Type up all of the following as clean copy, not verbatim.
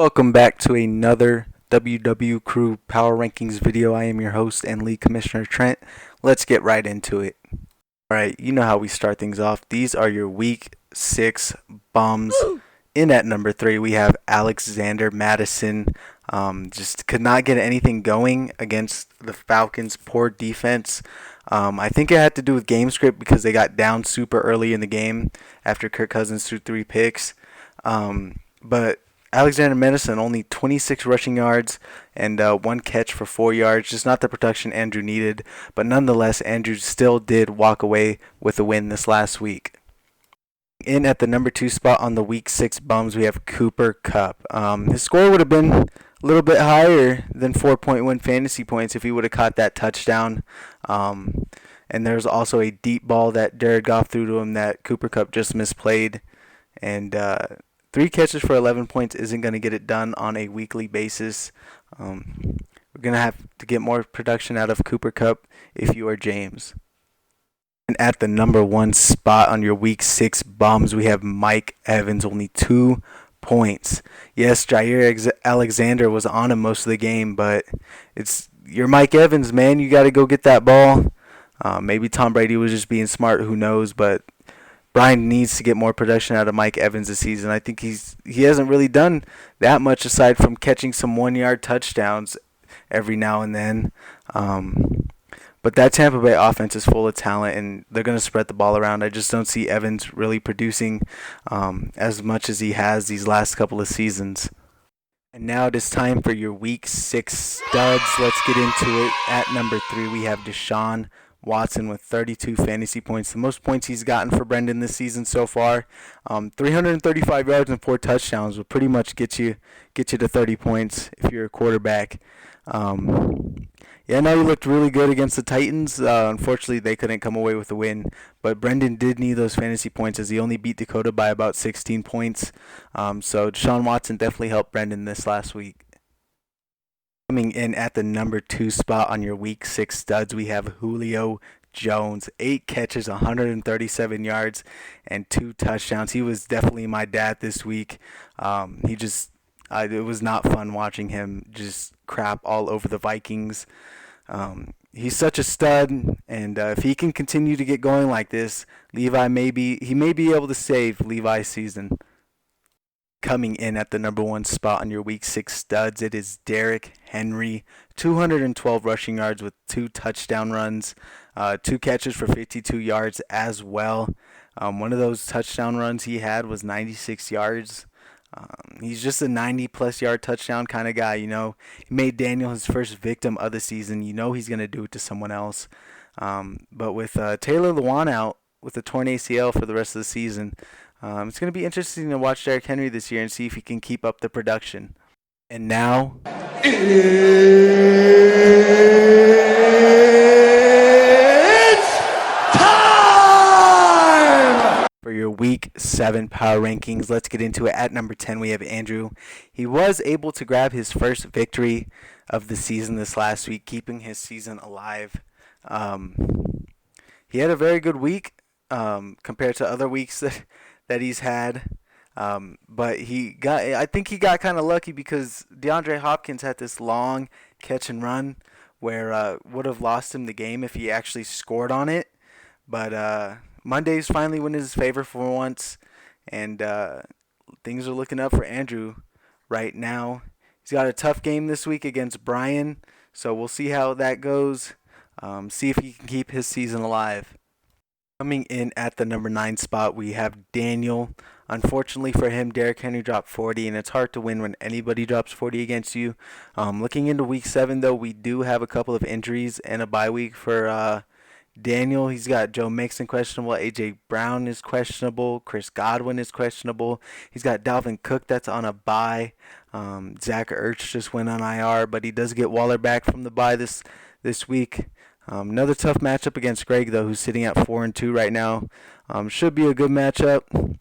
Welcome back to another WW Crew Power Rankings video. I am your host and lead commissioner Trent. Let's get right into it. Alright, you know how we start things off. These are your week 6 bums. In at number 3 we have Alexander Madison. Just could not get anything going against the Falcons' poor defense. I think it had to do with game script because they got down super early in the game after Kirk Cousins threw 3 picks. But Alexander Madison only 26 rushing yards and 1 catch for 4 yards. Just not the production Andrew needed. But nonetheless, Andrew still did walk away with a win this last week. In at the number 2 spot on the week 6 bums, we have Cooper Kupp. His score would have been a little bit higher than 4.1 fantasy points if he would have caught that touchdown. And there's also a deep ball that Jared Goff threw to him that Cooper Kupp just misplayed. And 3 catches for 11 points isn't going to get it done on a weekly basis. We're going to have to get more production out of Cooper Kupp if you are James. And at the number 1 spot on your week 6 bums, we have Mike Evans, only 2 points. Yes, Jair Alexander was on him most of the game, but you're Mike Evans, man. You got to go get that ball. Maybe Tom Brady was just being smart, who knows, but Brian needs to get more production out of Mike Evans this season. I think he hasn't really done that much aside from catching some 1-yard touchdowns every now and then. But that Tampa Bay offense is full of talent, and they're going to spread the ball around. I just don't see Evans really producing as much as he has these last couple of seasons. And now it is time for your Week 6 studs. Let's get into it. At number 3, we have Deshaun Watson with 32 fantasy points, the most points he's gotten for Brendan this season so far. 335 yards and 4 touchdowns will pretty much get you to 30 points if you're a quarterback. Yeah, no, he looked really good against the Titans. Unfortunately, they couldn't come away with a win. But Brendan did need those fantasy points as he only beat Dakota by about 16 points. So Deshaun Watson definitely helped Brendan this last week. Coming in at the number 2 spot on your Week 6 studs, we have Julio Jones. 8 catches, 137 yards, and 2 touchdowns. He was definitely my dad this week. It was not fun watching him just crap all over the Vikings. He's such a stud, and if he can continue to get going like this, he may be able to save Levi's season. Coming in at the number 1 spot on your Week 6 studs, it is Derrick Henry. 212 rushing yards with 2 touchdown runs, 2 catches for 52 yards as well. One of those touchdown runs he had was 96 yards. He's just a 90-plus yard touchdown kind of guy, you know. He made Daniel his first victim of the season. You know he's going to do it to someone else. But with Taylor Lewan out with a torn ACL for the rest of the season, it's going to be interesting to watch Derrick Henry this year and see if he can keep up the production. And now for your Week 7 power rankings. Let's get into it. At number 10, we have Andrew. He was able to grab his first victory of the season this last week, keeping his season alive. He had a very good week compared to other weeks that he's had. But I think he got kind of lucky because DeAndre Hopkins had this long catch and run where would have lost him the game if he actually scored on it. But Mondays finally went in his favor for once, and things are looking up for Andrew right now. He's got a tough game this week against Brian, so we'll see how that goes. See if he can keep his season alive. Coming in at the number 9 spot, we have Daniel. Unfortunately for him, Derrick Henry dropped 40, and it's hard to win when anybody drops 40 against you. Looking into Week 7, though, we do have a couple of injuries and a bye week for Daniel. He's got Joe Mixon questionable, A.J. Brown is questionable, Chris Godwin is questionable. He's got Dalvin Cook that's on a bye. Zach Ertz just went on IR, but he does get Waller back from the bye this week. Another tough matchup against Greg, though, who's sitting at 4-2 right now. Should be a good matchup.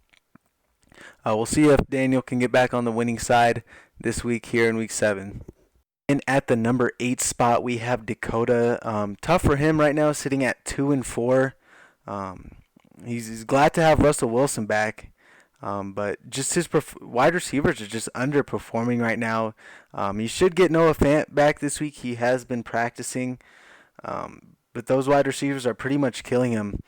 We'll see if Daniel can get back on the winning side this week here in Week 7. And at the number 8 spot, we have Dakota. Tough for him right now, sitting at 2-4. He's glad to have Russell Wilson back. But just his wide receivers are just underperforming right now. He should get Noah Fant back this week. He has been practicing, but those wide receivers are pretty much killing him.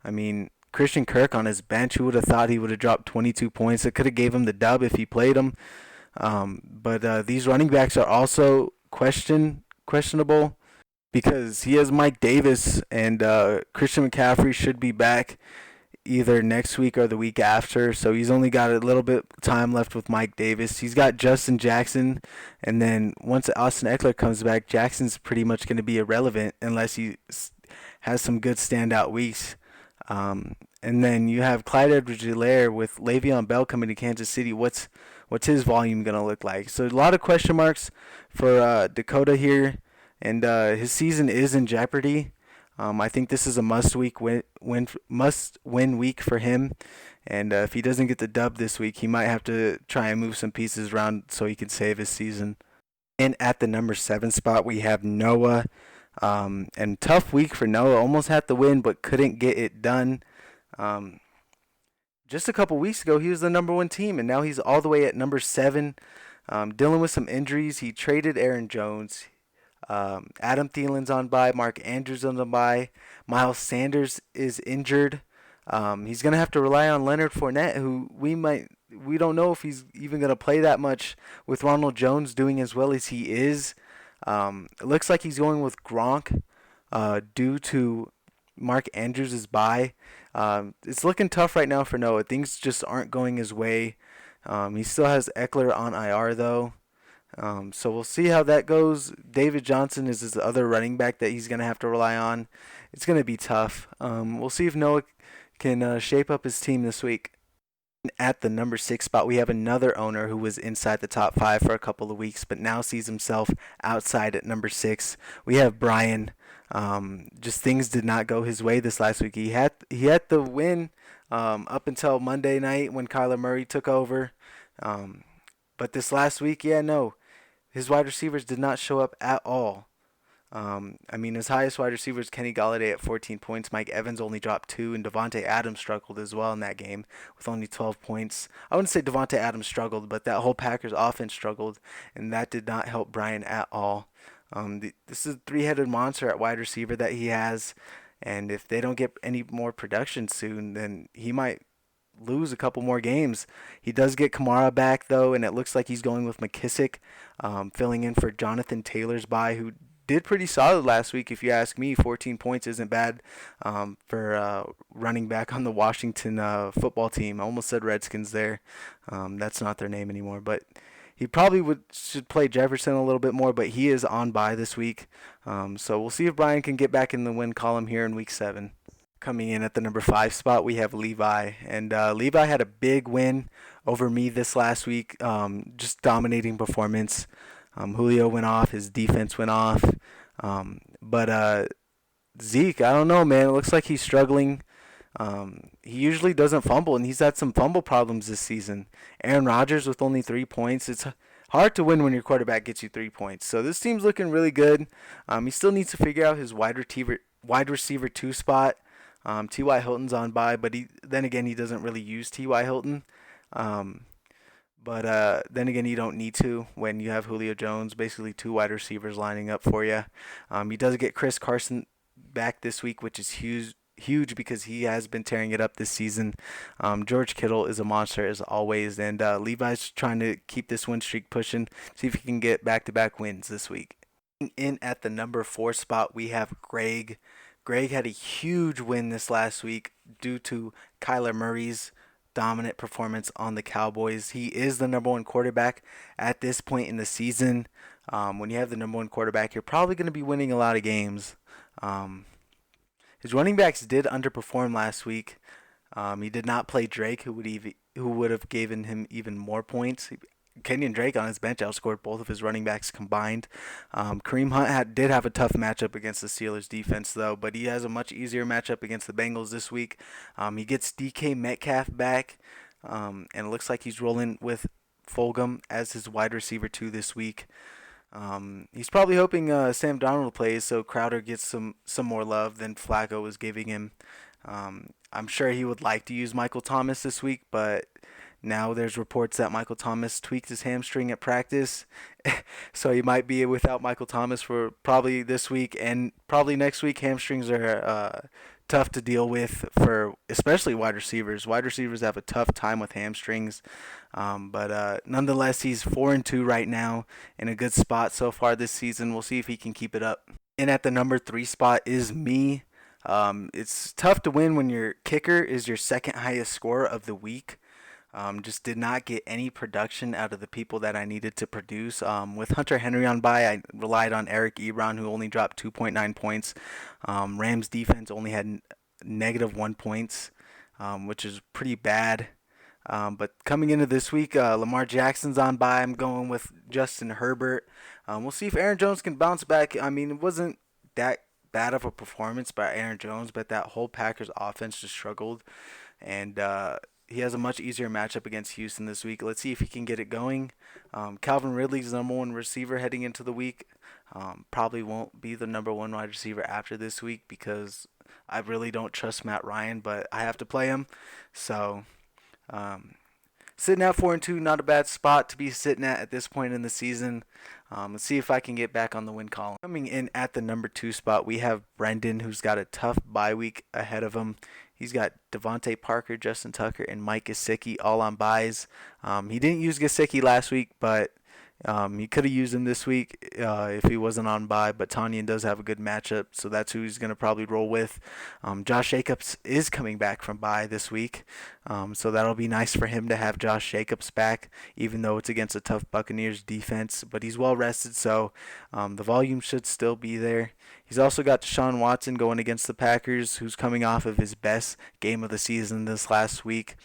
I mean, Christian Kirk on his bench, who would have thought he would have dropped 22 points? It could have gave him the dub if he played him. But these running backs are also questionable because he has Mike Davis and Christian McCaffrey should be back either next week or the week after. So he's only got a little bit of time left with Mike Davis. He's got Justin Jackson, and then once Austin Eckler comes back, Jackson's pretty much going to be irrelevant unless he has some good standout weeks. And then you have Clyde Edwards-Helaire with Le'Veon Bell coming to Kansas City. What's his volume going to look like? So a lot of question marks for Dakota here, and his season is in jeopardy. I think this is a must-win week for him, and if he doesn't get the dub this week, he might have to try and move some pieces around so he can save his season. And at the number 7 spot, we have Noah. And tough week for Noah. Almost had the win, but couldn't get it done. Just a couple weeks ago, he was the number 1 team, and now he's all the way at number 7, dealing with some injuries. He traded Aaron Jones. Adam Thielen's on bye. Mark Andrews on the bye. Miles Sanders is injured. He's gonna have to rely on Leonard Fournette, who we don't know if he's even gonna play that much with Ronald Jones doing as well as he is. It looks like he's going with Gronk due to Mark Andrews' bye. It's looking tough right now for Noah. Things just aren't going his way. He still has Eckler on IR though. So we'll see how that goes. David Johnson is his other running back that he's going to have to rely on. It's going to be tough. We'll see if Noah can shape up his team this week. At the number 6 spot, we have another owner who was inside the top 5 for a couple of weeks, but now sees himself outside at number 6. We have Brian. Just things did not go his way this last week. He had the win up until Monday night when Kyler Murray took over. But this last week, his wide receivers did not show up at all. His highest wide receiver is Kenny Golladay at 14 points. Mike Evans only dropped 2, and Devontae Adams struggled as well in that game with only 12 points. I wouldn't say Devontae Adams struggled, but that whole Packers offense struggled, and that did not help Brian at all. This is a 3-headed monster at wide receiver that he has, and if they don't get any more production soon, then he might lose a couple more games. He does get Kamara back though, and it looks like he's going with McKissick, filling in for Jonathan Taylor's bye, who did pretty solid last week. If you ask me, 14 points isn't bad for running back on the Washington football team. I almost said Redskins there. That's not their name anymore, but he probably should play Jefferson a little bit more, but he is on bye this week. So we'll see if Brian can get back in the win column here in week 7. Coming in at the number 5 spot, we have Levi. And Levi had a big win over me this last week. Just dominating performance. Julio went off. His defense went off. But Zeke, I don't know, man. It looks like he's struggling. He usually doesn't fumble, and he's had some fumble problems this season. Aaron Rodgers with only 3 points. It's hard to win when your quarterback gets you 3 points. So this team's looking really good. He still needs to figure out his wide receiver 2 spot. T.Y. Hilton's on bye, but he doesn't really use T.Y. Hilton. But then again, you don't need to when you have Julio Jones, basically 2 wide receivers lining up for you. He does get Chris Carson back this week, which is huge because he has been tearing it up this season. George Kittle is a monster as always, and Levi's trying to keep this win streak pushing, see if he can get back-to-back wins this week. In at the number 4 spot, we have Greg. Greg had a huge win this last week due to Kyler Murray's dominant performance on the Cowboys. He is the number 1 quarterback at this point in the season. When you have the number 1 quarterback, you're probably going to be winning a lot of games. His running backs did underperform last week. He did not play Drake, who would have given him even more points. Kenyon Drake on his bench outscored both of his running backs combined. Kareem Hunt did have a tough matchup against the Steelers defense, though, but he has a much easier matchup against the Bengals this week. He gets DK Metcalf back, and it looks like he's rolling with Fulgham as his wide receiver 2 this week. He's probably hoping Sam Darnold plays so Crowder gets some more love than Flacco is giving him. I'm sure he would like to use Michael Thomas this week, but now there's reports that Michael Thomas tweaked his hamstring at practice, so he might be without Michael Thomas for probably this week and probably next week. Hamstrings are tough to deal with for especially wide receivers. Wide receivers have a tough time with hamstrings, but nonetheless, he's 4-2 right now in a good spot so far this season. We'll see if he can keep it up. And at the number 3 spot is me. It's tough to win when your kicker is your second highest scorer of the week. Just did not get any production out of the people that I needed to produce. With Hunter Henry on bye, I relied on Eric Ebron, who only dropped 2.9 points. Rams defense only had -1 points, which is pretty bad. But coming into this week, Lamar Jackson's on bye. I'm going with Justin Herbert. We'll see if Aaron Jones can bounce back. I mean, it wasn't that bad of a performance by Aaron Jones, but that whole Packers offense just struggled. And he has a much easier matchup against Houston this week. Let's see if he can get it going. Calvin Ridley's the number one receiver heading into the week. Probably won't be the number one wide receiver after this week because I really don't trust Matt Ryan, but I have to play him. So sitting at 4-2, not a bad spot to be sitting at this point in the season. Let's see if I can get back on the win column. Coming in at the number 2 spot, we have Brendan, who's got a tough bye week ahead of him. He's got Devontae Parker, Justin Tucker, and Mike Gesicki all on buys. He didn't use Gesicki last week, but he could have used him this week if he wasn't on bye. But Tanyan does have a good matchup, so that's who he's going to probably roll with. Josh Jacobs is coming back from bye this week, so that'll be nice for him to have Josh Jacobs back, even though it's against a tough Buccaneers defense. But he's well rested, so the volume should still be there. He's also got Deshaun Watson going against the Packers, who's coming off of his best game of the season this last week.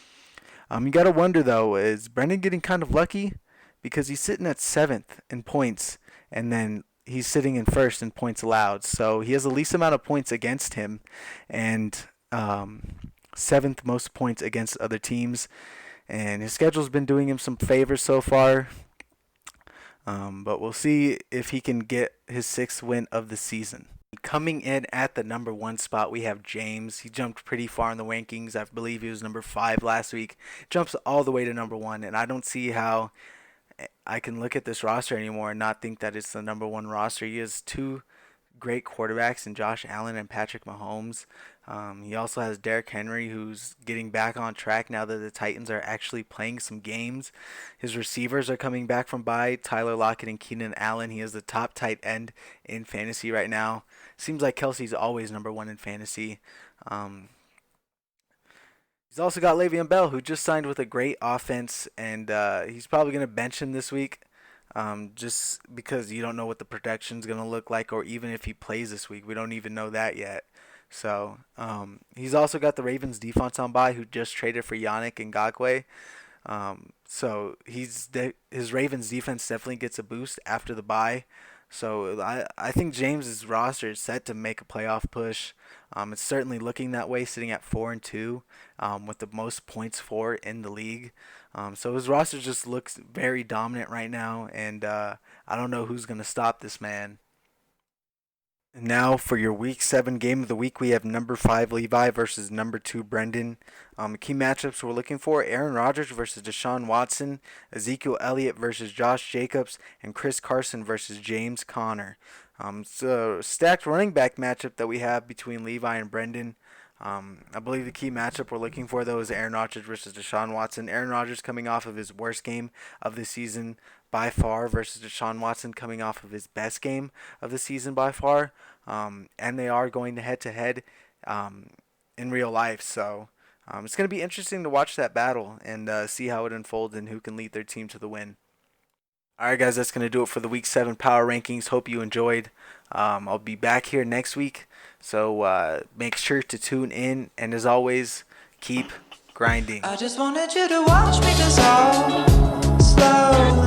You got to wonder, though, is Brendan getting kind of lucky? Because he's sitting at 7th in points, and then he's sitting in 1st in points allowed. So he has the least amount of points against him, and 7th most points against other teams. And his schedule's been doing him some favors so far. But we'll see if he can get his 6th win of the season. Coming in at the number 1 spot, we have James. He jumped pretty far in the rankings. I believe he was number 5 last week. Jumps all the way to number 1, and I don't see how I can look at this roster anymore and not think that it's the number 1 roster. He has 2 great quarterbacks in Josh Allen and Patrick Mahomes. He also has Derrick Henry, who's getting back on track now that the Titans are actually playing some games. His receivers are coming back from bye, Tyler Lockett and Keenan Allen. He is the top tight end in fantasy right now. Seems like Kelsey's always number 1 in fantasy. He's also got Le'Veon Bell, who just signed with a great offense, and he's probably going to bench him this week. Just because you don't know what the production's going to look like, or even if he plays this week. We don't even know that yet. So he's also got the Ravens defense on bye, who just traded for Yannick Ngakoue. So his Ravens defense definitely gets a boost after the bye. So I think James's roster is set to make a playoff push. It's certainly looking that way, sitting at 4-2, with the most points for in the league. So his roster just looks very dominant right now, and I don't know who's going to stop this man. And now for your Week 7 game of the week, we have number 5 Levi versus number 2 Brendan. Key matchups we're looking for: Aaron Rodgers versus Deshaun Watson, Ezekiel Elliott versus Josh Jacobs, and Chris Carson versus James Conner. It's a stacked running back matchup that we have between Levi and Brendan. I believe the key matchup we're looking for, though, is Aaron Rodgers versus Deshaun Watson. Aaron Rodgers coming off of his worst game of the season by far versus Deshaun Watson coming off of his best game of the season by far. And they are going head-to-head in real life. So it's going to be interesting to watch that battle and see how it unfolds and who can lead their team to the win. Alright guys, that's going to do it for the Week 7 Power Rankings. Hope you enjoyed. I'll be back here next week, so make sure to tune in, and as always, keep grinding. I just wanted you to watch me dissolve slowly.